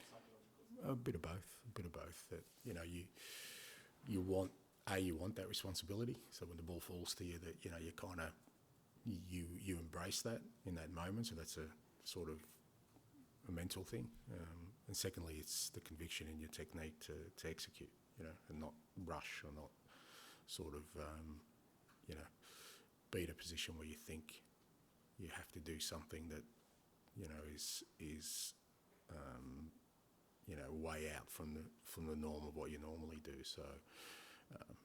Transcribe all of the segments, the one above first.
psychological? A bit of both. That you want that responsibility. So when the ball falls to you, that you kind of you embrace that in that moment. So that's a sort of a mental thing. And secondly, it's the conviction in your technique to execute, and not rush or not sort of, be in a position where you think you have to do something that, is way out from the norm of what you normally do. So,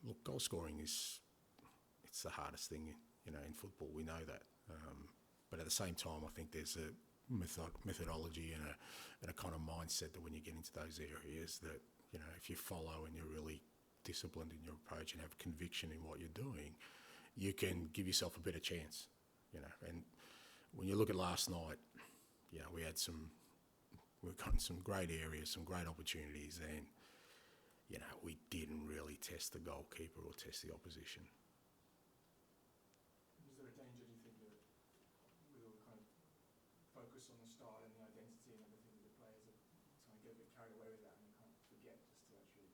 look, goal scoring it's the hardest thing, in football. We know that. But at the same time, I think there's a methodology and a kind of mindset that when you get into those areas that, if you follow and you're really disciplined in your approach and have conviction in what you're doing, you can give yourself a better chance, And when you look at last night, we've got some great areas, some great opportunities, and, we didn't really test the goalkeeper or test the opposition. Was there a danger, do you think, that we were kind of focused on the start and the identity and everything, that the players are kind of get a bit carried away with that and kind of forget just to actually,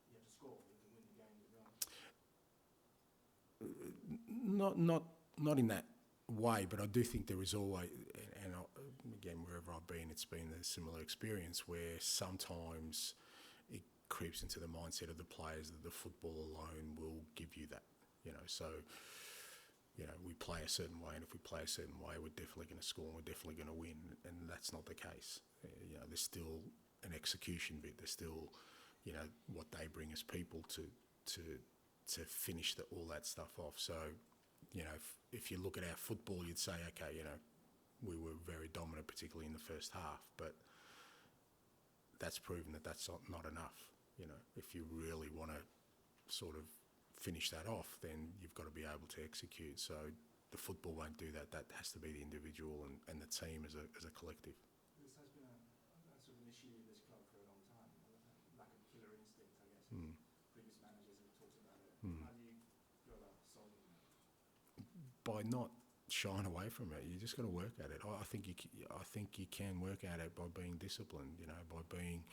you have to score to win the game as well? Not in that way, but I do think there is always, and again, wherever I've been, it's been a similar experience where sometimes it creeps into the mindset of the players that the football alone will give you that, So, we play a certain way, and if we play a certain way, we're definitely going to score and we're definitely going to win, and that's not the case. There's still an execution bit. There's still, what they bring as people to finish all that stuff off. So, if you look at our football, you'd say, okay, we were very dominant, particularly in the first half, but that's proven that that's not enough. If you really want to sort of finish that off, then you've got to be able to execute. So the football won't do that. That has to be the individual and the team as a collective. This has been a sort of an issue with this club for a long time, lack of killer instinct, I guess. Previous managers have talked about it. How do you go about solving that? By not shying away from it. You just got to work at it. I think you can work at it by being disciplined. By being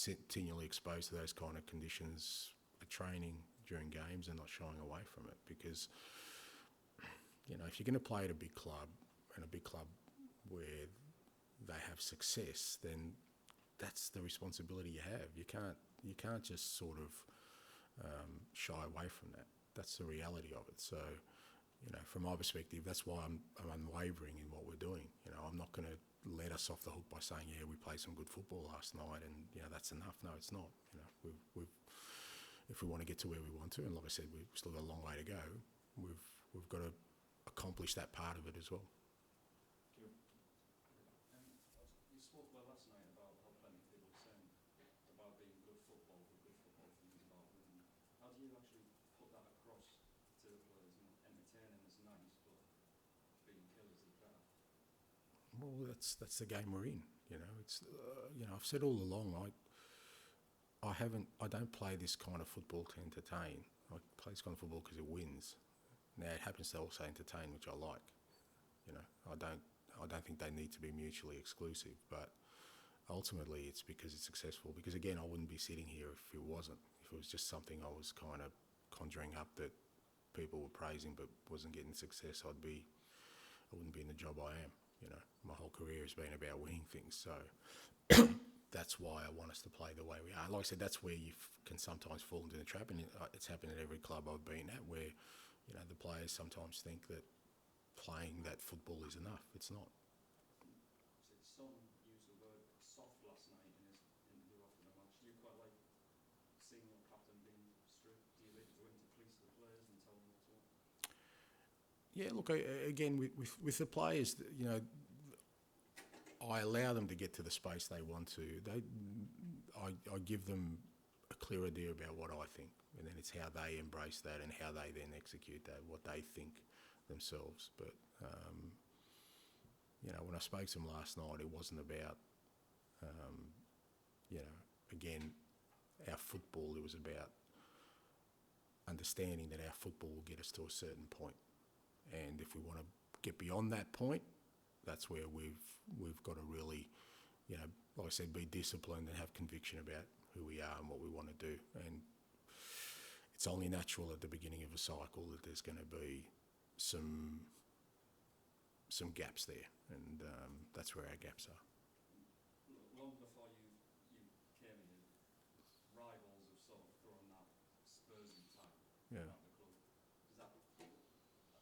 continually exposed to those kind of conditions at training during games and not shying away from it. Because if you're going to play at a big club and a big club where they have success, then that's the responsibility you have. You can't just sort of shy away from that. That's the reality of it. So, from my perspective, that's why I'm unwavering in what we're doing. I'm not going to let us off the hook by saying, yeah, we played some good football last night and, that's enough. No, it's not. If we want to get to where we want to, and like I said, we've still got a long way to go, we've got to accomplish that part of it as well. You spoke well last night about how plenty of people were saying about being good football things about winning. How do you actually put that across to the players? Entertaining is nice, but being killers is better. Well, that's the game we're in. It's I've said all along, I don't play this kind of football to entertain. I play this kind of football because it wins. Now it happens to also entertain, which I like. I don't think they need to be mutually exclusive, but ultimately it's because it's successful. Because again, I wouldn't be sitting here if it wasn't. If it was just something I was kind of conjuring up that people were praising but wasn't getting success, I wouldn't be in the job I am. My whole career has been about winning things, so that's why I want us to play the way we are. Like I said, that's where you can sometimes fall into the trap, and it's happened at every club I've been at, where the players sometimes think that playing that football is enough. It's not. Son used the word soft last night in his interview after the match. Do you quite like seeing your captain being strict? Do you like to police the players and tell them what's what? Yeah, look, again, with the players, I allow them to get to the space they want to. I give them a clear idea about what I think, and then it's how they embrace that and how they then execute that, what they think themselves. But, when I spoke to them last night, it wasn't about, again, our football. It was about understanding that our football will get us to a certain point. And if we want to get beyond that point, that's where we've got to really like I said, be disciplined and have conviction about who we are and what we want to do. And it's only natural at the beginning of a cycle that there's going to be some gaps there, and that's where our gaps are. Long before you came here, rivals have sort of thrown that Spursy tag Yeah. around the club. Does that,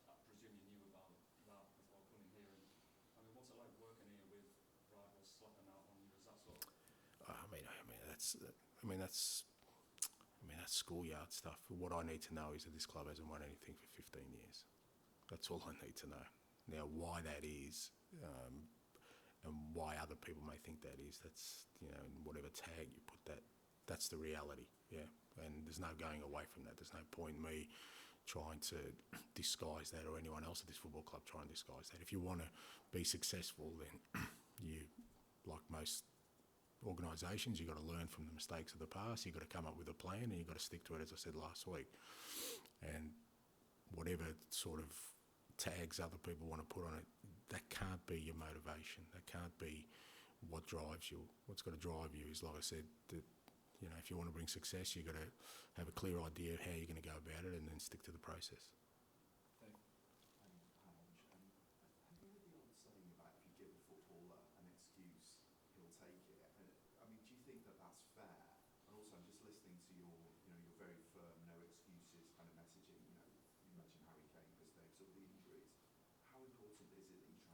I presume you knew about that before coming here? And I mean, what's it like working here with rivals slapping out on you? Is that sort of? That's schoolyard stuff. What I need to know is that this club hasn't won anything for 15 years. That's all I need to know. Now, why that is, and why other people may think that is, that's, whatever tag you put that's the reality, yeah. And there's no going away from that. There's no point in me trying to disguise that, or anyone else at this football club trying to disguise that. If you want to be successful, then you, like most organisations, you've got to learn from the mistakes of the past, you've got to come up with a plan, and you've got to stick to it, as I said last week. And whatever sort of tags other people want to put on it, that can't be your motivation. That can't be what drives you. What's got to drive you is, like I said, that, if you want to bring success, you've got to have a clear idea of how you're going to go about it, and then stick to the process. Have you heard the old saying about if you give a footballer an excuse, he'll take it? And I mean, do you think that that's fair? And also, I'm just listening to your very firm, no excuses kind of messaging. You mentioned Harry Kane, Chris Davis, all the injuries. How important is it that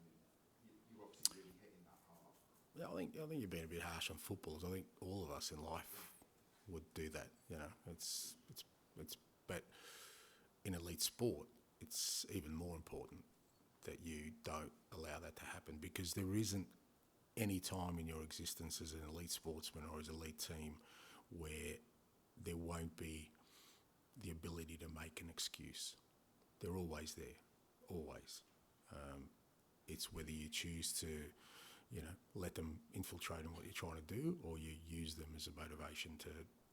you're obviously really hitting that hard? Yeah, I think you're being a bit harsh on footballers. I think all of us in life would do that. But in elite sport, it's even more important that you don't allow that to happen, because there isn't any time in your existence as an elite sportsman or as an elite team where there won't be the ability to make an excuse. They're always there, always. It's whether you choose to, let them infiltrate on what you're trying to do, or you use them as a motivation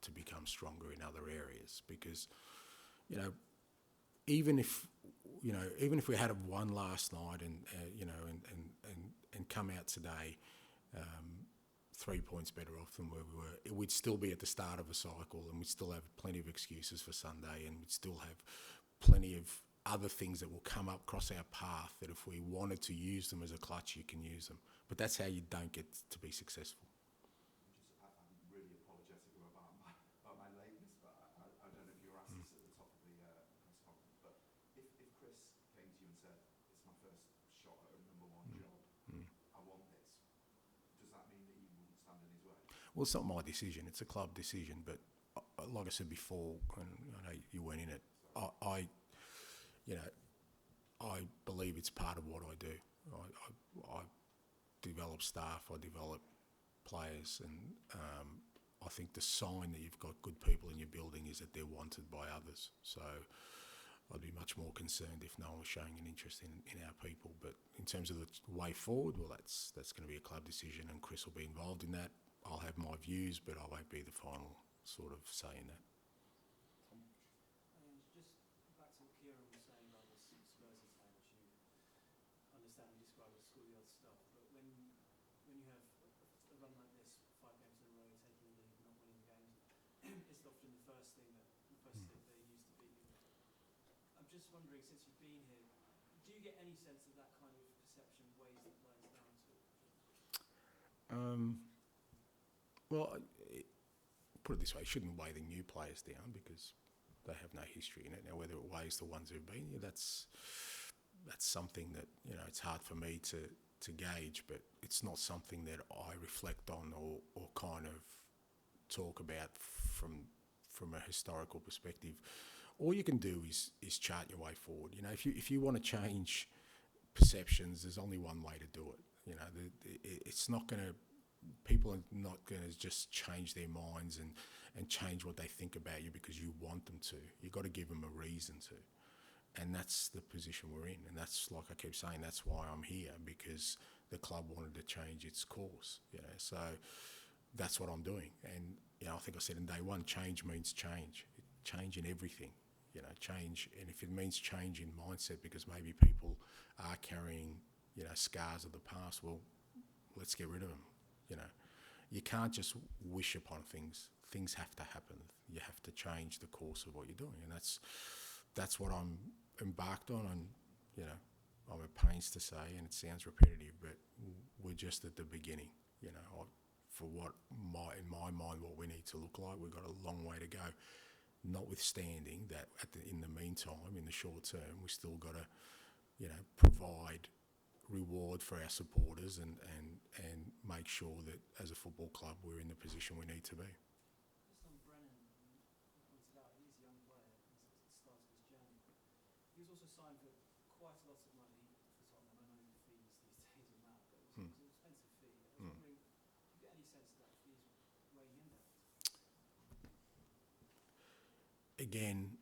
to become stronger in other areas. Because, even if we had one last night and come out today 3 points better off than where we were, we'd still be at the start of a cycle, and we'd still have plenty of excuses for Sunday, and we'd still have plenty of other things that will come up across our path that if we wanted to use them as a clutch, you can use them. But that's how you don't get to be successful. I'm really apologetic about my lateness, but I don't know if you were asked this at the top of the press conference, but if Chris came to you and said, it's my first shot at a number one job, I want this, does that mean that you wouldn't stand in his way? Well, it's not my decision, it's a club decision, but like I said before, and I know you weren't in it, I believe it's part of what I do. I develop staff, I develop players, and I think the sign that you've got good people in your building is that they're wanted by others. So I'd be much more concerned if no one was showing an interest in our people. But in terms of the way forward, well, that's going to be a club decision, and Chris will be involved in that. I'll have my views, but I won't be the final sort of say in that. And just back to what Kieran was saying about this Spurs attack, which you understand and describe as schoolyard stuff, but when you have a run like this, 5 games in a row, taking the lead, not winning games, it's often the first thing that they use to beat you. I'm just wondering, since you've been here, do you get any sense that that kind of perception weighs the players down to it? Well, put it this way, it shouldn't weigh the new players down because they have no history in it. Now, whether it weighs the ones who've been here, that's something that, it's hard for me to gauge, but it's not something that I reflect on or kind of talk about from a historical perspective. All you can do is chart your way forward. If you want to change perceptions, there's only one way to do it. It's not going to. People are not going to just change their minds and change what they think about you because you want them to. You've got to give them a reason to. And that's the position we're in. And that's, like I keep saying, that's why I'm here, because the club wanted to change its course. So that's what I'm doing. And, I think I said in day one, change means change. Change in everything. Change. And if it means change in mindset because maybe people are carrying, scars of the past, well, let's get rid of them. you can't just wish upon things. Things have to happen. You have to change the course of what you're doing, and that's what I'm embarked on. And I'm at pains to say, and it sounds repetitive, but we're just at the beginning. For what in my mind, what we need to look like, we've got a long way to go. Notwithstanding that, in the meantime, in the short term, we still got to, provide reward for our supporters and make sure that as a football club we're in the position we need to be. Just on Brennan, you pointed out he's a young player at the start of his journey. He was also signed for quite a lot of money for Tottenham. I know the fees these days are mad, but it was an expensive fee. I was wondering, do you get any sense that fees weighing in there? Again,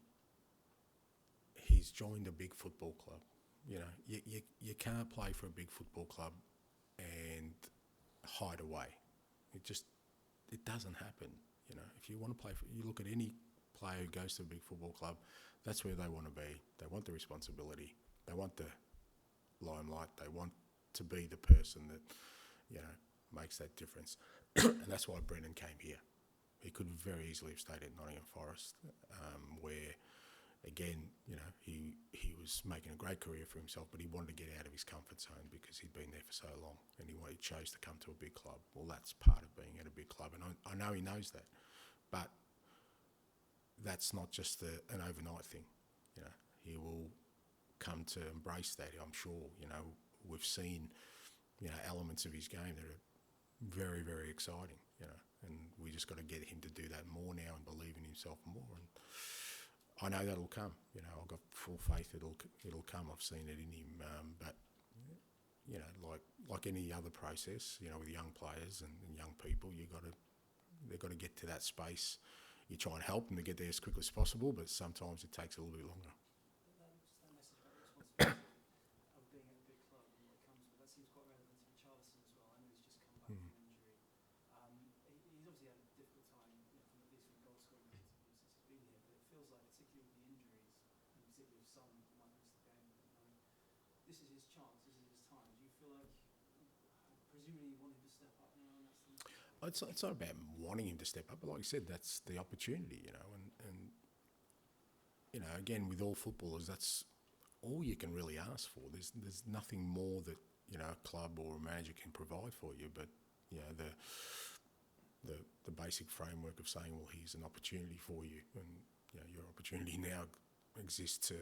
he's joined a big football club. You can't play for a big football club and hide away. It doesn't happen. If you want to play you look at any player who goes to a big football club, that's where they want to be. They want the responsibility. They want the limelight. They want to be the person that, makes that difference. And that's why Brennan came here. He could very easily have stayed at Nottingham Forest, where, again, he was making a great career for himself, but he wanted to get out of his comfort zone because he'd been there for so long, and he chose to come to a big club. Well, that's part of being at a big club, and I know he knows that, but that's not just an overnight thing. He will come to embrace that, I'm sure. We've seen, elements of his game that are very, very exciting, and we just got to get him to do that more now and believe in himself more. And I know that'll come. I've got full faith it'll come. I've seen it in him. But like any other process, with young players and young people, they've got to get to that space. You try and help them to get there as quickly as possible, but sometimes it takes a little bit longer. That message about responsibility of being at a big club and what comes with that seems quite relevant to Richarlison as well. I know he's just come back from injury. He's obviously had a difficult time, from at least from goal scoring point of view since he's been here. But it feels like, particularly with the injuries, and particularly if some might miss the game, this is his chance. This is his time. Do you feel like, presumably, you want him to step up now? And that's the It's not about wanting him to step up, but like I said, that's the opportunity, and again, with all footballers, that's all you can really ask for. There's nothing more that, a club or a manager can provide for you, but, the basic framework of saying, well, here's an opportunity for you, and, your opportunity now exists to,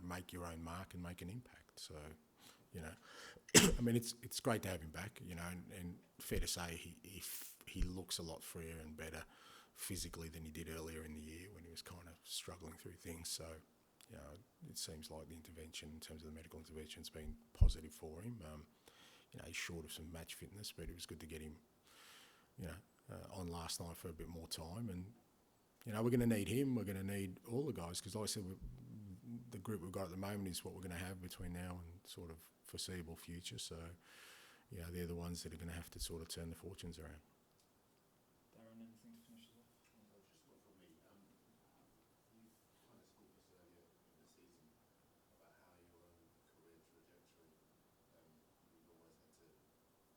make your own mark and make an impact. So, I mean, it's great to have him back, and fair to say he looks a lot freer and better physically than he did earlier in the year when he was kind of struggling through things. So, it seems like the intervention, in terms of the medical intervention, has been positive for him. He's short of some match fitness, but it was good to get him, on last night for a bit more time. And, we're going to need him. We're going to need all the guys because, like I said, the group we've got at the moment is what we're going to have between now and sort of foreseeable future. So, they're the ones that are going to have to sort of turn the fortunes around. Darren, anything to finish us off? Just one from me. You kind of spoke us earlier in the season about how your own career trajectory, you've always had to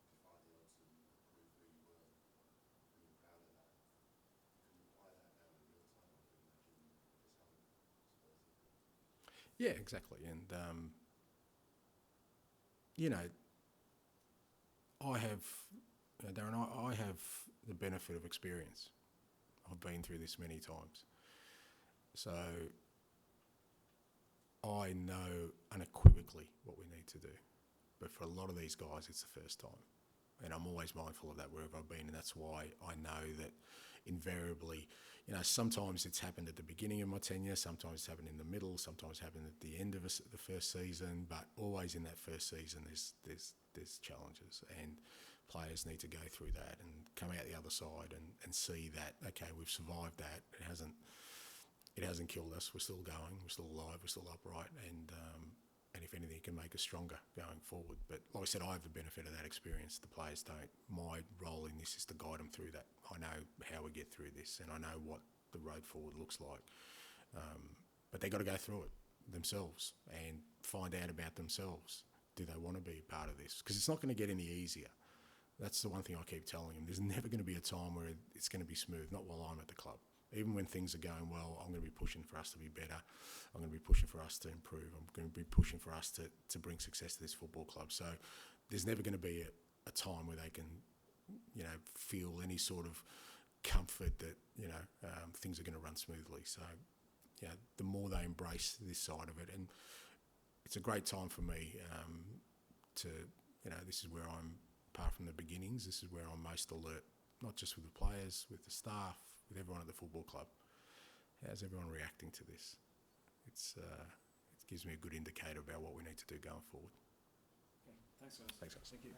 defy the odds and prove who you were, and you're proud of that. Can you apply that now in real time? I can imagine just how Spurs have been. Yeah, exactly. And, I have, Darren, I have the benefit of experience. I've been through this many times. So I know unequivocally what we need to do. But for a lot of these guys, it's the first time. And I'm always mindful of that wherever I've been. And that's why I know that invariably, sometimes it's happened at the beginning of my tenure, sometimes it's happened in the middle, sometimes it's happened at the end of the first season, but always in that first season there's challenges, and players need to go through that and come out the other side and see that, okay, we've survived that. It hasn't killed us. We're still going. We're still alive. We're still upright, and if anything, it can make us stronger going forward. But like I said, I have the benefit of that experience. The players don't. My role in this is to guide them through that. I know how we get through this, and I know what the road forward looks like. But they've got to go through it themselves and find out about themselves. Do they want to be a part of this? Because it's not going to get any easier. That's the one thing I keep telling him. There's never going to be a time where it's going to be smooth, not while I'm at the club. Even when things are going well, I'm going to be pushing for us to be better. I'm going to be pushing for us to improve. I'm going to be pushing for us to bring success to this football club. So there's never going to be a time where they can, feel any sort of comfort that, things are going to run smoothly. So, the more they embrace this side of it, and it's a great time for me this is where I'm, apart from the beginnings, this is where I'm most alert, not just with the players, with the staff, with everyone at the football club. How's everyone reacting to this? It gives me a good indicator about what we need to do going forward. Okay, thanks guys. Thanks, guys. Thank you.